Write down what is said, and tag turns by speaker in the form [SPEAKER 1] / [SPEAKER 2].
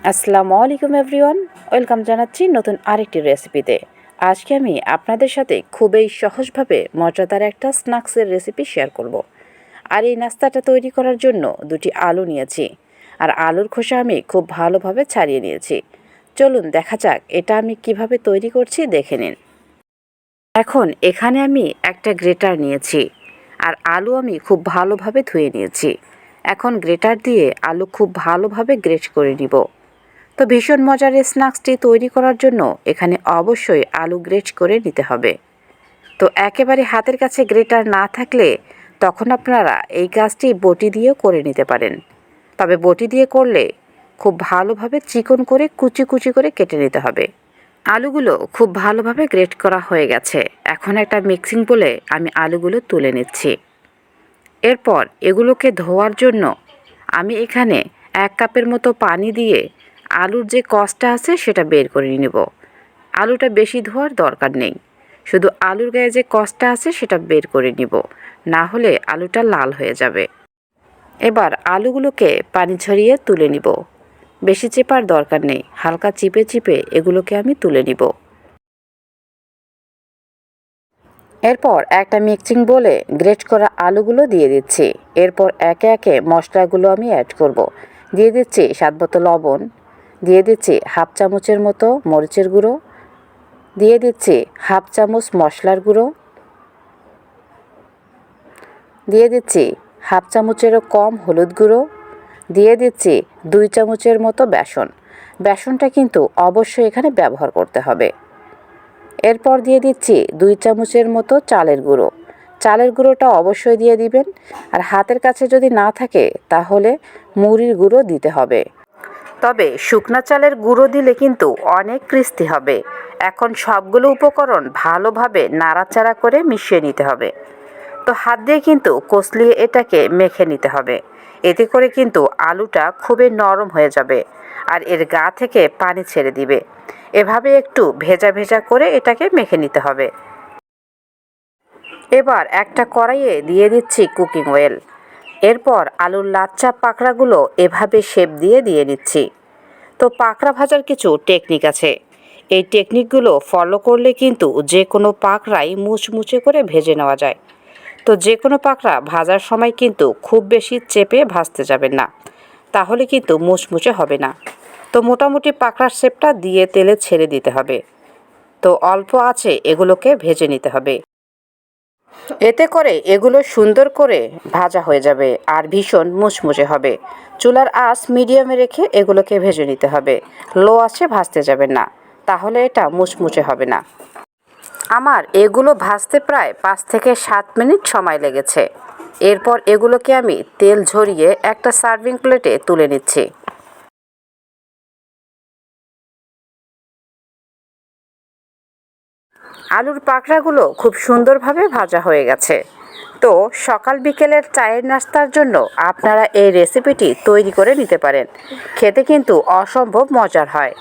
[SPEAKER 1] আসসালামু আলাইকুম everyone, welcome জানাচ্ছি নতুন আরেকটি রেসিপিতে। আজকে আমি আপনাদের সাথে খুবই সহজভাবে মজাদার একটা স্ন্যাক্সের রেসিপি শেয়ার করব। আর এই নাস্তাটা তৈরি করার জন্য দুটি আলু নিয়েছি, আর আলুর খোসা আমি খুব ভালোভাবে ছাড়িয়ে নিয়েছি। চলুন দেখা যাক এটা আমি কিভাবে তৈরি করছি, দেখে নিন। এখন এখানে আমি একটা গ্রেটার নিয়েছি, আর আলু আমি খুব ভালোভাবে ধুয়ে নিয়েছি। এখন গ্রেটার দিয়ে আলু খুব ভালোভাবে গ্রেট করে নিব। তো ভীষণ মজার এই স্ন্যাক্সটি তৈরি করার জন্য এখানে অবশ্যই আলু গ্রেট করে নিতে হবে। তো একেবারে হাতের কাছে গ্রেটার না থাকলে তখন আপনারা এই কাজটি বটি দিয়েও করে নিতে পারেন। তবে বটি দিয়ে করলে খুব ভালোভাবে চিকন করে কুচি কুচি করে কেটে নিতে হবে। আলুগুলো খুব ভালোভাবে গ্রেট করা হয়ে গেছে। এখন একটা মিক্সিং বলে আমি আলুগুলো তুলে নিচ্ছি। এরপর এগুলোকে ধোয়ার জন্য আমি এখানে 1 কাপের মতো পানি দিয়ে আলুর যে কষটা আছে সেটা বের করে নেব। আলুটা বেশি ধোয়ার দরকার নেই, শুধু আলুর গায়ে যে কষটা আছে সেটা বের করে নিব, না হলে আলুটা লাল হয়ে যাবে। এবার আলুগুলোকে পানি ঝরিয়ে তুলে নিব। বেশি চেপার দরকার নেই, হালকা চিপে চিপে এগুলোকে আমি তুলে নিব। এরপর একটা মিক্সিং বলে গ্রেট করা আলুগুলো দিয়ে দিচ্ছি। এরপর একে একে মশলাগুলো আমি অ্যাড করব। দিয়ে দিচ্ছি স্বাদমতো লবণ, দিয়ে দিচ্ছি 1/2 চামচের মতো মরিচের গুঁড়ো, দিয়ে দিচ্ছি 1/2 চামচ মশলার গুঁড়ো, দিয়ে দিচ্ছি 1/2 চামচেরও কম হলুদ গুঁড়ো, দিয়ে দিচ্ছি 2 চামচের মতো বেসন। বেসনটা কিন্তু অবশ্যই এখানে ব্যবহার করতে হবে। এরপর দিয়ে দিচ্ছি 2 চামচের মতো চালের গুঁড়ো। চালের গুঁড়োটা অবশ্যই দিয়ে দিবেন, আর হাতের কাছে যদি না থাকে তাহলে মুড়ির গুঁড়ো দিতে হবে। তবে শুকনা চালের গুঁড়ো দিলে কিন্তু অনেক ক্রিস্পি হবে। এখন সবগুলো উপকরণ ভালোভাবে নাড়াচাড়া করে মিশিয়ে নিতে হবে। তো হাত দিয়ে কিন্তু কষলিয়ে এটাকে মেখে নিতে হবে। এতে করে কিন্তু আলুটা খুবই নরম হয়ে যাবে, আর এর গা থেকে পানি ছেড়ে দিবে। এভাবে একটু ভেজা ভেজা করে এটাকে মেখে নিতে হবে। এবার একটা কড়াইয়ে দিয়ে দিচ্ছি কুকিং অয়েল। এরপর আলুর লাচ্চা পাকড়াগুলো এভাবে শেপ দিয়ে নিচ্ছি। তো পাকড়া ভাজার কিছু টেকনিক আছে। এই টেকনিকগুলো ফলো করলে কিন্তু যে কোনো পাকড়াই মুচমুচে করে ভেজে নেওয়া যায়। তো যে কোনো পাকড়া ভাজার সময় কিন্তু খুব বেশি চেপে ভাজতে যাবেন না, তাহলে কিন্তু মুচমুচে হবে না। তো মোটামুটি পাকড়ার শেপটা দিয়ে তেলে ছেড়ে দিতে হবে। তো অল্প আছে এগুলোকে ভেজে নিতে হবে। এতে করে এগুলো সুন্দর করে ভাজা হয়ে যাবে আর ভীষণ মুচমুচে হবে। চুলার আঁচ মিডিয়ামে রেখে এগুলোকে ভেজে নিতে হবে, লো আঁচে ভাজতে যাবেন না, তাহলে এটা মুচমুচে হবে না। আমার এগুলো ভাজতে প্রায় 5 থেকে 7 মিনিট সময় লেগেছে। এরপর এগুলোকে আমি তেল ঝরিয়ে একটা সার্ভিং প্লেটে তুলে নিচ্ছি। আলুর পাকড়াগুলো খুব সুন্দরভাবে ভাজা হয়ে গেছে। তো সকাল বিকেলের চায়ের নাস্তার জন্য আপনারা এই রেসিপিটি তৈরি করে নিতে পারেন। খেতে কিন্তু অসম্ভব মজার হয়।